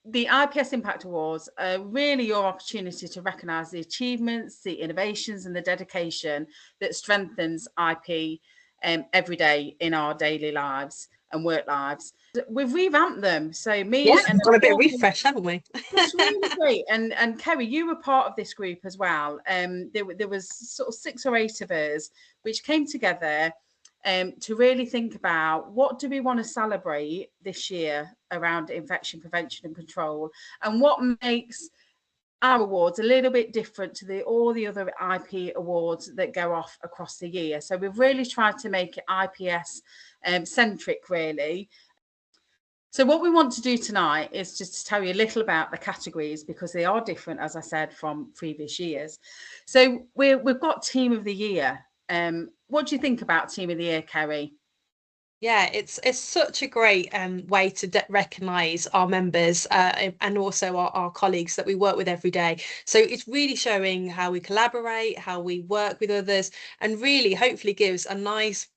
the IPS Impact Awards are really your opportunity to recognise the achievements, the innovations and the dedication that strengthens IP every day in our daily lives and work lives. We've revamped them. So we've got a bit of refresh, haven't we? That's really great. And Kerry, you were part of this group as well. There was sort of 6 or 8 of us which came together to really think about what do we want to celebrate this year around infection prevention and control, and what makes our awards a little bit different to all the other IP awards that go off across the year. So we've really tried to make it IPS centric, really. So what we want to do tonight is just to tell you a little about the categories, because they are different, as I said, from previous years. So we've got Team of the Year. What do you think about Team of the Year, Kerry? Yeah, it's such a great way to recognise our members and also our colleagues that we work with every day. So it's really showing how we collaborate, how we work with others, and really hopefully gives a nice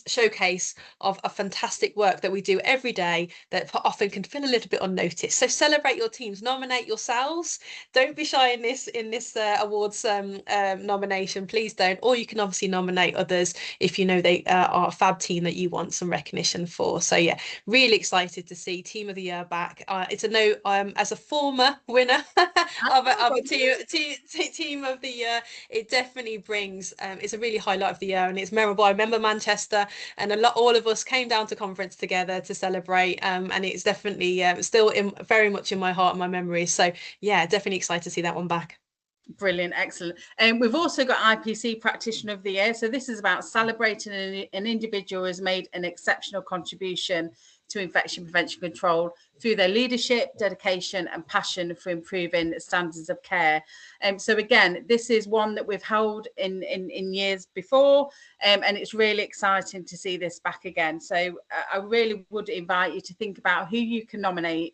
showcase of a fantastic work that we do every day that often can feel a little bit unnoticed. So celebrate your teams, nominate yourselves. Don't be shy in this awards nomination, please don't. Or you can obviously nominate others if you know they are a fab team that you want some recognition for. So yeah, really excited to see Team of the Year back. It's a note, as a former winner of a team of the year, it definitely brings it's a really highlight of the year, and it's memorable. I remember Manchester, and all of us came down to conference together to celebrate, and it's definitely still very much in my heart and my memories. So yeah, definitely excited to see that one back. Brilliant, excellent. And we've also got IPC Practitioner of the Year. So this is about celebrating an individual who has made an exceptional contribution to infection prevention control through their leadership, dedication and passion for improving standards of care. So again, this is one that we've held in years before, and it's really exciting to see this back again. So I really would invite you to think about who you can nominate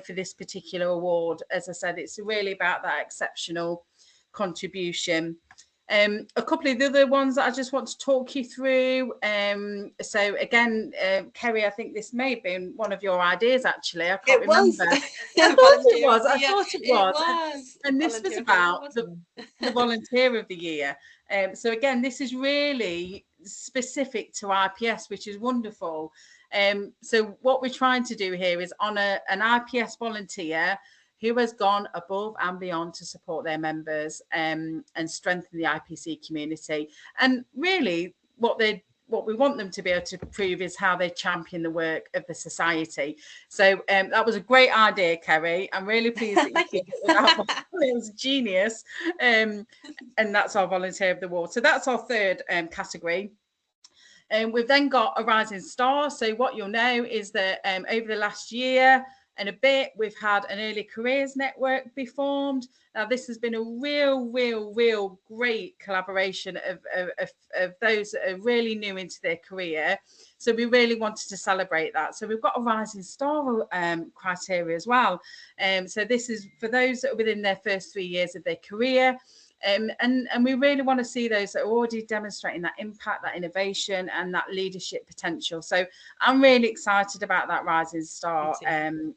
for this particular award. As I said, it's really about that exceptional contribution. A couple of the other ones that I just want to talk you through. So again, Kerry, I think this may have been one of your ideas, actually. I can't remember. I thought it was. And this was about the Volunteer of the Year. So again, this is really specific to IPS, which is wonderful. So what we're trying to do here is honour an IPS volunteer who has gone above and beyond to support their members and strengthen the IPC community. And really, what we want them to be able to prove is how they champion the work of the society. So that was a great idea, Kerry. I'm really pleased that you figured it out. It was genius. And that's our Volunteer of the Award. So that's our third category. And we've then got a Rising Star. So what you'll know is that over the last year and a bit, we've had an early careers network be formed. Now, this has been a real great collaboration of those that are really new into their career. So we really wanted to celebrate that. So we've got a Rising Star criteria as well. So this is for those that are within their first 3 years of their career. And we really want to see those that are already demonstrating that impact, that innovation and that leadership potential. So I'm really excited about that Rising Star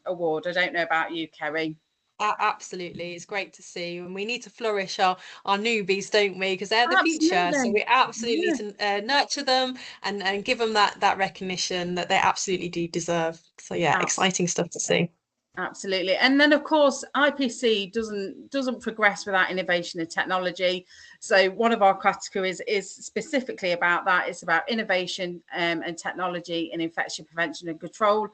award. I don't know about you, Kerry. Absolutely, it's great to see, and we need to flourish our newbies, don't we? Because they're the future, so we absolutely need to nurture them and give them that recognition that they absolutely do deserve. So yeah, exciting stuff to see. Absolutely. And then of course IPC doesn't progress without innovation and technology. So one of our categories is specifically about that. It's about innovation and technology in infection prevention and control.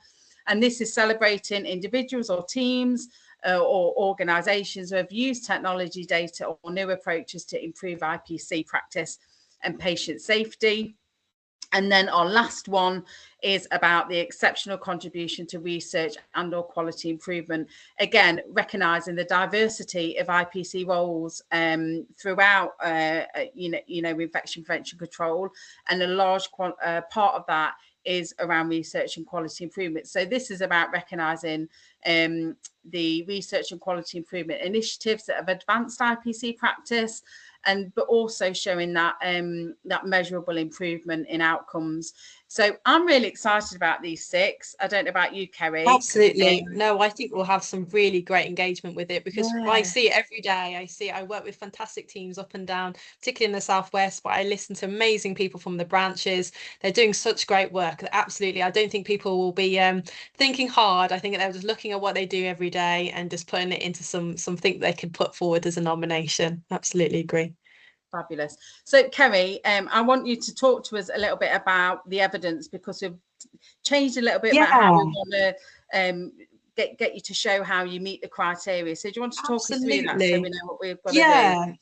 And this is celebrating individuals or teams or organizations who have used technology, data or new approaches to improve IPC practice and patient safety. And then our last one is about the exceptional contribution to research and or quality improvement. Again, recognising the diversity of IPC roles throughout, infection prevention control, and a large part of that is around research and quality improvement. So this is about recognising the research and quality improvement initiatives that have advanced IPC practice, but also showing that that measurable improvement in outcomes. So I'm really excited about these 6. I don't know about you, Kerry. Absolutely. No, I think we'll have some really great engagement with it, because I see it every day. I work with fantastic teams up and down, particularly in the Southwest, but I listen to amazing people from the branches. They're doing such great work. Absolutely. I don't think people will be thinking hard. I think they're just looking at what they do every day and just putting it into something they can put forward as a nomination. Absolutely agree. Fabulous. So Kerry, I want you to talk to us a little bit about the evidence, because we've changed a little bit about how we want to get you to show how you meet the criteria. So do you want to talk us through that so we know what we've got to do?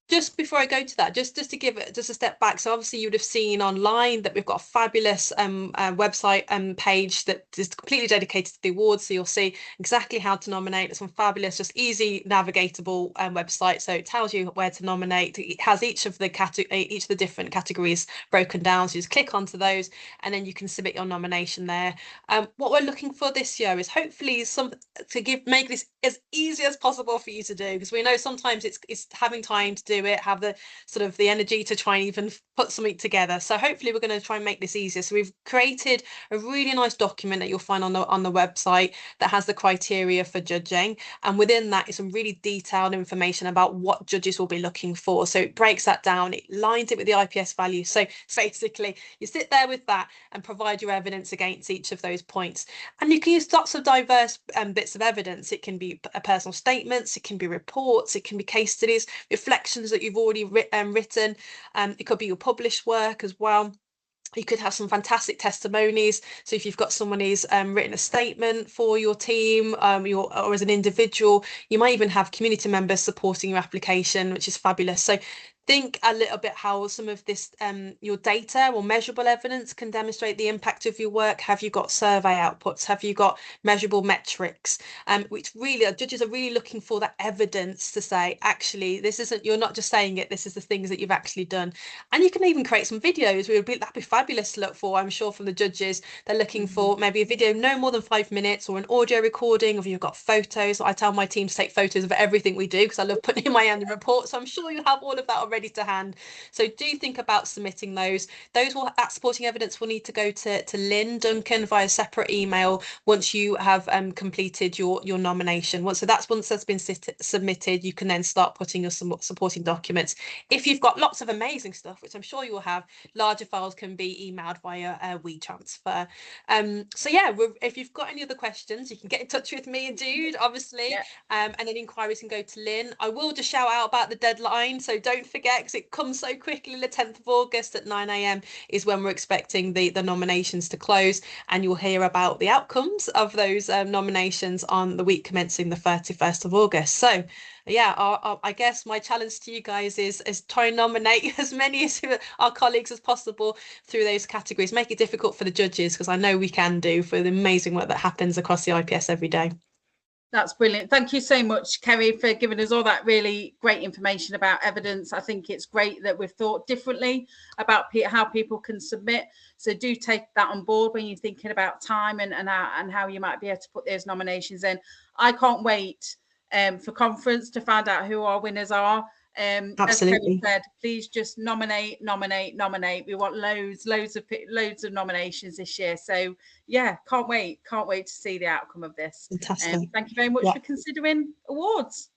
Just before I go to that, just to give it just a step back. So obviously you would have seen online that we've got a fabulous website page that is completely dedicated to the awards. So you'll see exactly how to nominate. It's some fabulous, just easy navigatable website. So it tells you where to nominate. It has each of the different categories broken down. So you just click onto those and then you can submit your nomination there. What we're looking for this year is hopefully make this as easy as possible for you to do, because we know sometimes it's having time to do it, have the sort of the energy to try and even put something together. So hopefully we're going to try and make this easier. So we've created a really nice document that you'll find on the website that has the criteria for judging, and within that is some really detailed information about what judges will be looking for. So it breaks that down, it lines it with the IPS values. So basically you sit there with that and provide your evidence against each of those points, and you can use lots of diverse bits of evidence. It can be personal statements, it can be reports, it can be case studies, reflections that you've already written. It could be your published work as well. You could have some fantastic testimonies. So if you've got someone who's written a statement for your team, or as an individual, you might even have community members supporting your application, which is fabulous. So think a little bit how some of this your data or measurable evidence can demonstrate the impact of your work. Have you got survey outputs? Have you got measurable metrics? Which really, judges are really looking for that evidence to say, actually, this isn't, you're not just saying it, this is the things that you've actually done. And you can even create some videos. That'd be fabulous to look for, I'm sure, from the judges. They're looking for maybe a video no more than 5 minutes, or an audio recording of you've got photos. I tell my team to take photos of everything we do because I love putting in my annual report. So I'm sure you have all of that already to hand. So do think about submitting those. That supporting evidence will need to go to Lynn Duncan via separate email once you have completed your nomination. Once that's been submitted, you can then start putting your supporting documents. If you've got lots of amazing stuff, which I'm sure you will have, larger files can be emailed via WeTransfer. So yeah, if you've got any other questions, you can get in touch with me and Jude, obviously, and then inquiries can go to Lynn. I will just shout out about the deadline, so don't forget, because it comes so quickly. The 10th of August at 9 AM is when we're expecting the nominations to close, and you'll hear about the outcomes of those nominations on the week commencing the 31st of August. So yeah, I guess my challenge to you guys is try and nominate as many of our colleagues as possible through those categories. Make it difficult for the judges, because I know we can do, for the amazing work that happens across the IPS every day. That's brilliant. Thank you so much, Kerry, for giving us all that really great information about evidence. I think it's great that we've thought differently about how people can submit. So do take that on board when you're thinking about time and how you might be able to put those nominations in. I can't wait for conference to find out who our winners are. As Kerry said, please just nominate. We want loads of nominations this year. So yeah, can't wait to see the outcome of this. Fantastic. Thank you very much for considering awards.